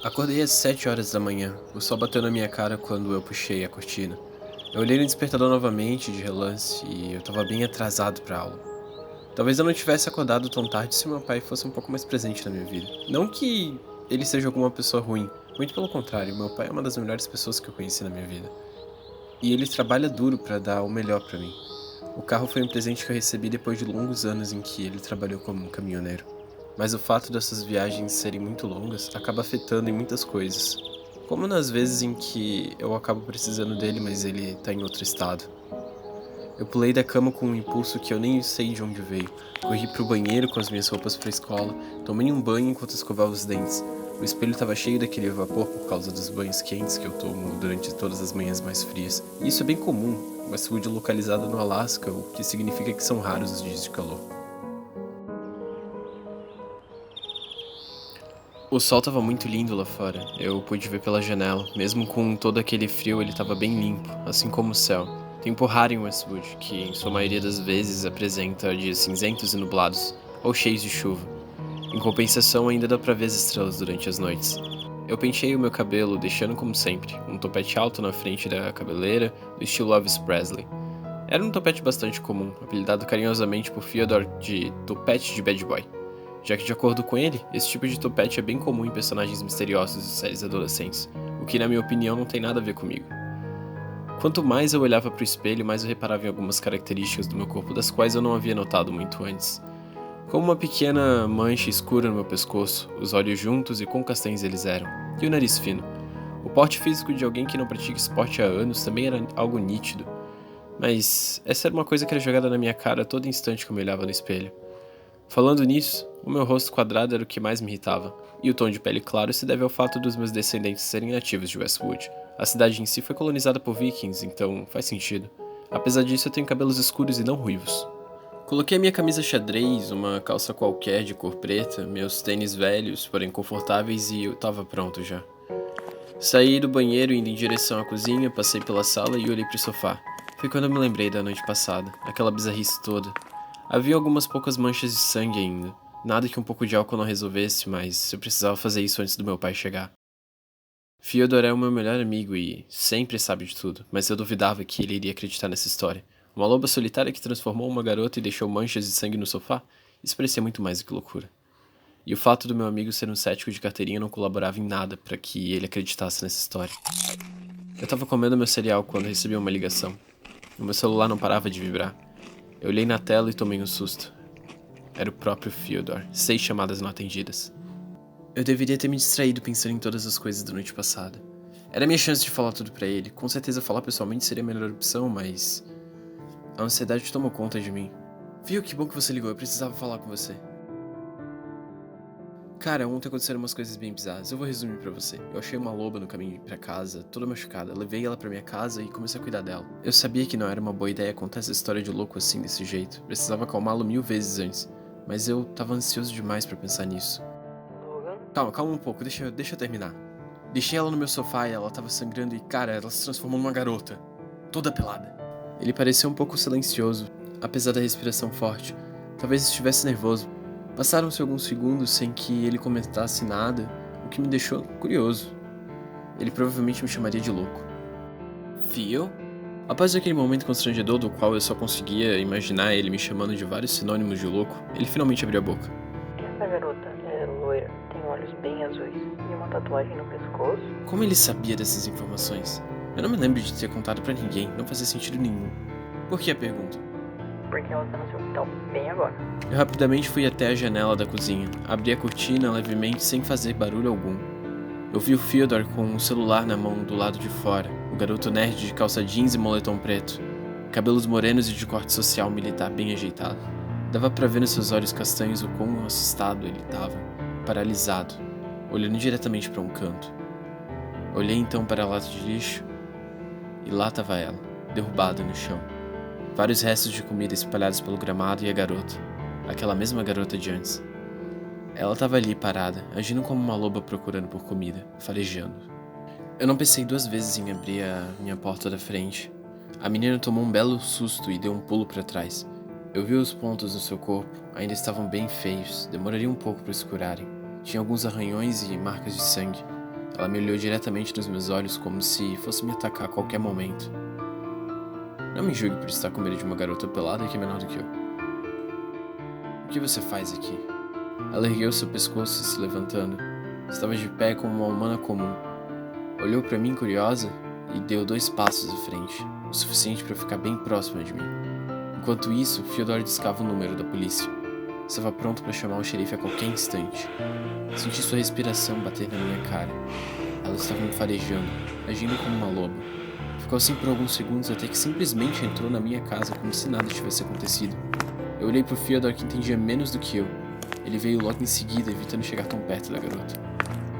Acordei às 7 horas da manhã. O sol bateu na minha cara quando eu puxei a cortina. Eu olhei no despertador novamente, de relance, e eu tava bem atrasado pra aula. Talvez eu não tivesse acordado tão tarde se meu pai fosse um pouco mais presente na minha vida. Não que ele seja alguma pessoa ruim, muito pelo contrário, meu pai é uma das melhores pessoas que eu conheci na minha vida. E ele trabalha duro pra dar o melhor pra mim. O carro foi um presente que eu recebi depois de longos anos em que ele trabalhou como um caminhoneiro. Mas o fato dessas viagens serem muito longas acaba afetando em muitas coisas. Como nas vezes em que eu acabo precisando dele, mas ele tá em outro estado. Eu pulei da cama com um impulso que eu nem sei de onde veio. Corri pro banheiro com as minhas roupas pra escola, tomei um banho enquanto escovava os dentes. O espelho estava cheio daquele vapor por causa dos banhos quentes que eu tomo durante todas as manhãs mais frias. E isso é bem comum, uma saúde localizada no Alasca, o que significa que são raros os dias de calor. O sol estava muito lindo lá fora. Eu pude ver pela janela. Mesmo com todo aquele frio, ele estava bem limpo, assim como o céu. Tempo raro em Westwood, que em sua maioria das vezes apresenta dias cinzentos e nublados, ou cheios de chuva. Em compensação, ainda dá pra ver as estrelas durante as noites. Eu penteei o meu cabelo, deixando como sempre, um topete alto na frente da cabeleira, do estilo Elvis Presley. Era um topete bastante comum, apelidado carinhosamente por Fyodor de topete de bad boy, já que, de acordo com ele, esse tipo de topete é bem comum em personagens misteriosos de séries adolescentes, o que, na minha opinião, não tem nada a ver comigo. Quanto mais eu olhava para o espelho, mais eu reparava em algumas características do meu corpo das quais eu não havia notado muito antes. Como uma pequena mancha escura no meu pescoço, os olhos juntos e quão castanhos eles eram, e o nariz fino. O porte físico de alguém que não pratica esporte há anos também era algo nítido, mas essa era uma coisa que era jogada na minha cara a todo instante que eu me olhava no espelho. Falando nisso, o meu rosto quadrado era o que mais me irritava, e o tom de pele claro se deve ao fato dos meus descendentes serem nativos de Westwood. A cidade em si foi colonizada por vikings, então faz sentido. Apesar disso, eu tenho cabelos escuros e não ruivos. Coloquei a minha camisa xadrez, uma calça qualquer de cor preta, meus tênis velhos, porém confortáveis, e eu tava pronto já. Saí do banheiro indo em direção à cozinha, passei pela sala e olhei pro sofá. Foi quando eu me lembrei da noite passada, aquela bizarrice toda. Havia algumas poucas manchas de sangue ainda. Nada que um pouco de álcool não resolvesse, mas eu precisava fazer isso antes do meu pai chegar. Fyodor é o meu melhor amigo e sempre sabe de tudo, mas eu duvidava que ele iria acreditar nessa história. Uma loba solitária que transformou uma garota e deixou manchas de sangue no sofá? Isso parecia muito mais do que loucura. E o fato do meu amigo ser um cético de carteirinha não colaborava em nada para que ele acreditasse nessa história. Eu tava comendo meu cereal quando recebi uma ligação. O meu celular não parava de vibrar. Eu olhei na tela e tomei um susto. Era o próprio Fyodor. 6 chamadas não atendidas. Eu deveria ter me distraído pensando em todas as coisas da noite passada. Era a minha chance de falar tudo pra ele. Com certeza falar pessoalmente seria a melhor opção, mas a ansiedade tomou conta de mim. Viu, que bom que você ligou, eu precisava falar com você. Cara, ontem aconteceram umas coisas bem bizarras. Eu vou resumir pra você. Eu achei uma loba no caminho pra casa, toda machucada. Levei ela pra minha casa e comecei a cuidar dela. Eu sabia que não era uma boa ideia contar essa história de louco assim, desse jeito. Precisava acalmá-lo 1000 vezes antes. Mas eu tava ansioso demais pra pensar nisso. Logan? Calma um pouco, deixa eu terminar. Deixei ela no meu sofá e ela tava sangrando e, cara, ela se transformou numa garota. Toda pelada. Ele parecia um pouco silencioso, apesar da respiração forte. Talvez estivesse nervoso. Passaram-se alguns segundos sem que ele comentasse nada, o que me deixou curioso. Ele provavelmente me chamaria de louco. Fio? Após aquele momento constrangedor do qual eu só conseguia imaginar ele me chamando de vários sinônimos de louco, ele finalmente abriu a boca. Essa garota é loira, tem olhos bem azuis e uma tatuagem no pescoço. Como ele sabia dessas informações? Eu não me lembro de ter contado pra ninguém, não fazia sentido nenhum. Por que a pergunta? Porque ela tá no seu quintal bem agora. Eu rapidamente fui até a janela da cozinha, abri a cortina levemente sem fazer barulho algum. Eu vi o Fyodor com um celular na mão do lado de fora, o garoto nerd de calça jeans e moletom preto, cabelos morenos e de corte social militar bem ajeitado. Dava pra ver nos seus olhos castanhos o quão assustado ele estava, paralisado, olhando diretamente para um canto. Olhei então para a lata de lixo e lá estava ela, derrubada no chão. Vários restos de comida espalhados pelo gramado e a garota, aquela mesma garota de antes. Ela estava ali parada, agindo como uma loba procurando por comida, farejando. Eu não pensei 2 vezes em abrir a minha porta da frente. A menina tomou um belo susto e deu um pulo para trás. Eu vi os pontos no seu corpo, ainda estavam bem feios, demoraria um pouco para se curarem. Tinha alguns arranhões e marcas de sangue. Ela me olhou diretamente nos meus olhos como se fosse me atacar a qualquer momento. Não me julgue por estar com medo de uma garota pelada que é menor do que eu. O que você faz aqui? Ela ergueu seu pescoço se levantando. Estava de pé como uma humana comum. Olhou para mim curiosa e deu 2 passos à frente, o suficiente para ficar bem próxima de mim. Enquanto isso, Fyodor discava o número da polícia. Estava pronto para chamar o xerife a qualquer instante. Senti sua respiração bater na minha cara. Ela estava me farejando, agindo como uma loba. Ficou assim por alguns segundos até que simplesmente entrou na minha casa como se nada tivesse acontecido. Eu olhei pro Fyodor, que entendia menos do que eu. Ele veio logo em seguida, evitando chegar tão perto da garota.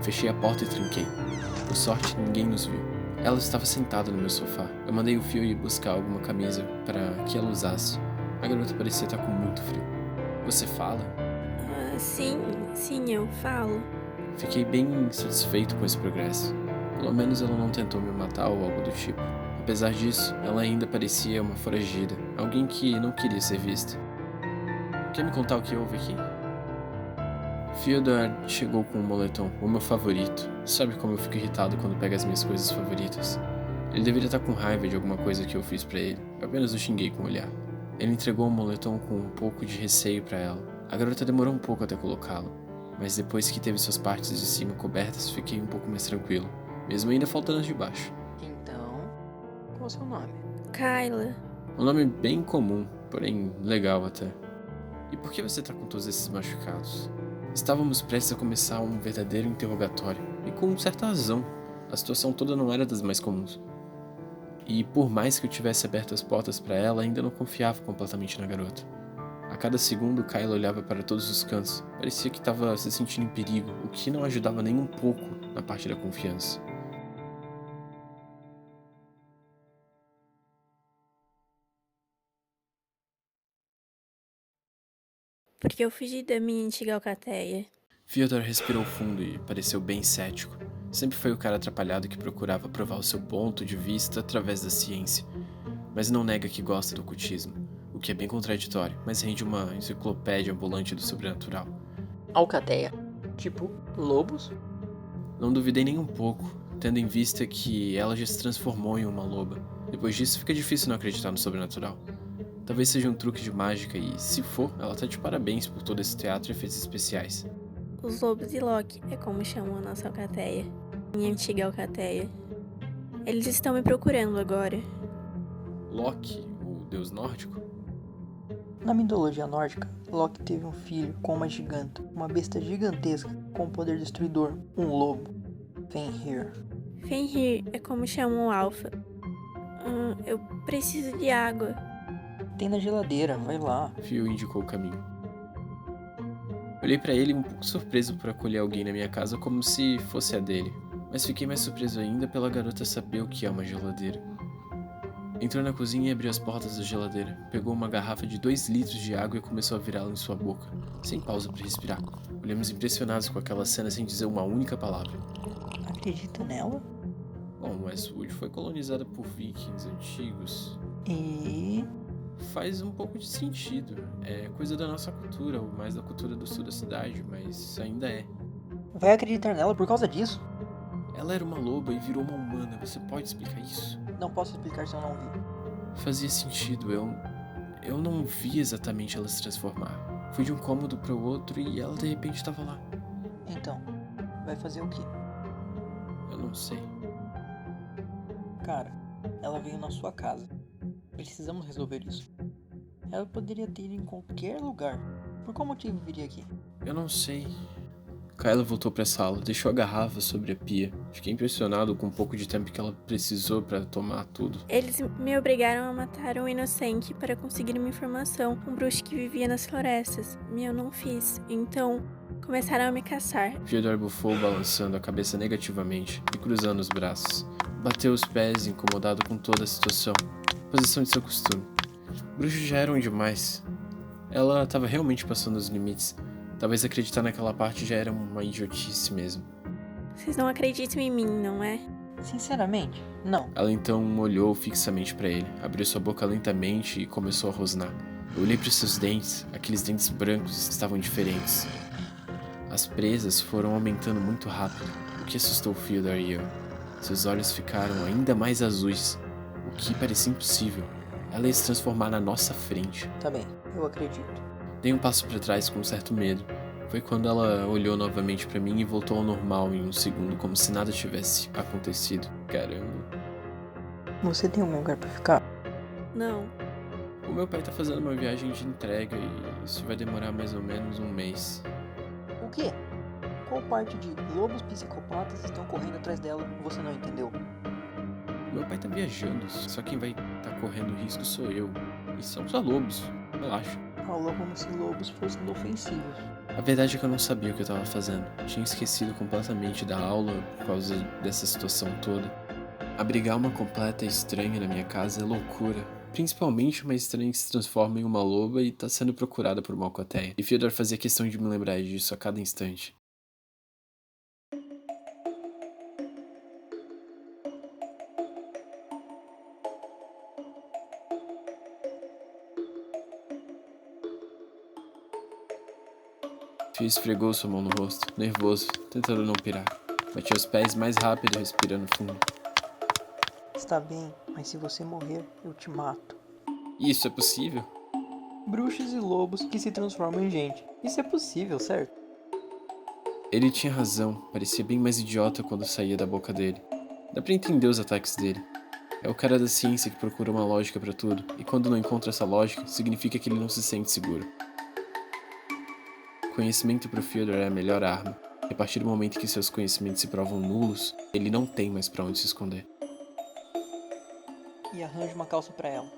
Fechei a porta e tranquei. Por sorte, ninguém nos viu. Ela estava sentada no meu sofá. Eu mandei o Phil ir buscar alguma camisa para que ela usasse. A garota parecia estar com muito frio. Você fala? Sim, eu falo. Fiquei bem insatisfeito com esse progresso. Pelo menos ela não tentou me matar ou algo do tipo. Apesar disso, ela ainda parecia uma foragida, alguém que não queria ser vista. Quer me contar o que houve aqui? Fyodor chegou com um moletom, o meu favorito. Sabe como eu fico irritado quando pego as minhas coisas favoritas? Ele deveria estar com raiva de alguma coisa que eu fiz pra ele. Eu apenas o xinguei com o olhar. Ele entregou o moletom com um pouco de receio pra ela. A garota demorou um pouco até colocá-lo, mas depois que teve suas partes de cima cobertas, fiquei um pouco mais tranquilo, mesmo ainda faltando as de baixo. Então, qual é o seu nome? Kyla. Um nome bem comum, porém legal até. E por que você tá com todos esses machucados? Estávamos prestes a começar um verdadeiro interrogatório, e com certa razão. A situação toda não era das mais comuns. E por mais que eu tivesse aberto as portas para ela, ainda não confiava completamente na garota. A cada segundo, Kyla olhava para todos os cantos. Parecia que estava se sentindo em perigo, o que não ajudava nem um pouco na parte da confiança. Porque eu fugi da minha antiga alcateia. Fyodor respirou fundo e pareceu bem cético. Sempre foi o cara atrapalhado que procurava provar o seu ponto de vista através da ciência. Mas não nega que gosta do ocultismo, o que é bem contraditório, mas rende uma enciclopédia ambulante do sobrenatural. Alcateia. Tipo, lobos? Não duvidei nem um pouco, tendo em vista que ela já se transformou em uma loba. Depois disso, fica difícil não acreditar no sobrenatural. Talvez seja um truque de mágica e, se for, ela tá de parabéns por todo esse teatro e efeitos especiais. Os lobos de Loki é como chamam a nossa alcateia. Minha antiga alcateia. Eles estão me procurando agora. Loki, o deus nórdico? Na mitologia nórdica, Loki teve um filho com uma giganta, uma besta gigantesca com poder destruidor, um lobo, Fenrir. Fenrir é como chamam o Alpha. Eu preciso de água. Tem na geladeira, vai lá. Phil indicou o caminho. Olhei pra ele um pouco surpreso por acolher alguém na minha casa como se fosse a dele, mas fiquei mais surpreso ainda pela garota saber o que é uma geladeira. Entrou na cozinha e abriu as portas da geladeira, pegou uma garrafa de 2 litros de água e começou a virá-la em sua boca, sem pausa para respirar. Olhamos impressionados com aquela cena sem dizer uma única palavra. Acredita nela? Bom, Westwood foi colonizada por vikings antigos. E... Faz um pouco de sentido. É coisa da nossa cultura, ou mais da cultura do sul da cidade, mas ainda é. vai acreditar nela por causa disso? Ela era uma loba e virou uma humana, você pode explicar isso? Não posso explicar se eu não vi. Fazia sentido, eu não vi exatamente ela se transformar. Fui de um cômodo para o outro e ela de repente estava lá. Então, vai fazer o quê? Eu não sei. Cara, ela veio na sua casa. Precisamos resolver isso. Ela poderia ter ido em qualquer lugar. Por qual motivo viria aqui? Eu não sei. Kyla voltou para a sala, deixou a garrafa sobre a pia. Fiquei impressionado com o pouco de tempo que ela precisou para tomar tudo. Eles me obrigaram a matar um inocente para conseguir uma informação. Um bruxo que vivia nas florestas. E eu não fiz. Então, começaram a me caçar. Fyodor bufou, balançando a cabeça negativamente e cruzando os braços. Bateu os pés, incomodado com toda a situação. Posição de seu costume. Bruxos já eram demais. Ela estava realmente passando os limites. Talvez acreditar naquela parte já era uma idiotice mesmo. Vocês não acreditam em mim, não é? Sinceramente, não. Ela então olhou fixamente para ele, abriu sua boca lentamente e começou a rosnar. Eu olhei para os seus dentes, aqueles dentes brancos estavam diferentes. As presas foram aumentando muito rápido, o que assustou Fyodor e eu. Seus olhos ficaram ainda mais azuis, o que parecia impossível. Ela ia se transformar na nossa frente. Tá bem, eu acredito. Dei um passo para trás com um certo medo. Foi quando ela olhou novamente para mim e voltou ao normal em um segundo, como se nada tivesse acontecido. Caramba. Você tem algum lugar pra ficar? Não. O meu pai tá fazendo uma viagem de entrega e isso vai demorar mais ou menos um mês. O quê? Qual parte de lobos psicopatas estão correndo atrás dela você não entendeu? Meu pai tá viajando, só quem vai tá correndo risco sou eu. E são só lobos, relaxa. Falou como se lobos fossem inofensivos. A verdade é que eu não sabia o que eu tava fazendo. Tinha esquecido completamente da aula por causa dessa situação toda. Abrigar uma completa estranha na minha casa é loucura. Principalmente uma estranha que se transforma em uma loba e tá sendo procurada por uma alcateia. E Fyodor fazia questão de me lembrar disso a cada instante. Fio esfregou sua mão no rosto, nervoso, tentando não pirar. Batia os pés mais rápido, respirando fundo. Está bem, mas se você morrer, eu te mato. Isso é possível? Bruxos e lobos que se transformam em gente. Isso é possível, certo? Ele tinha razão, parecia bem mais idiota quando saía da boca dele. Dá pra entender os ataques dele. É o cara da ciência que procura uma lógica pra tudo, e quando não encontra essa lógica, significa que ele não se sente seguro. Conhecimento pro Fyodor é a melhor arma, e a partir do momento que seus conhecimentos se provam nulos, ele não tem mais pra onde se esconder. E arranje uma calça pra ela.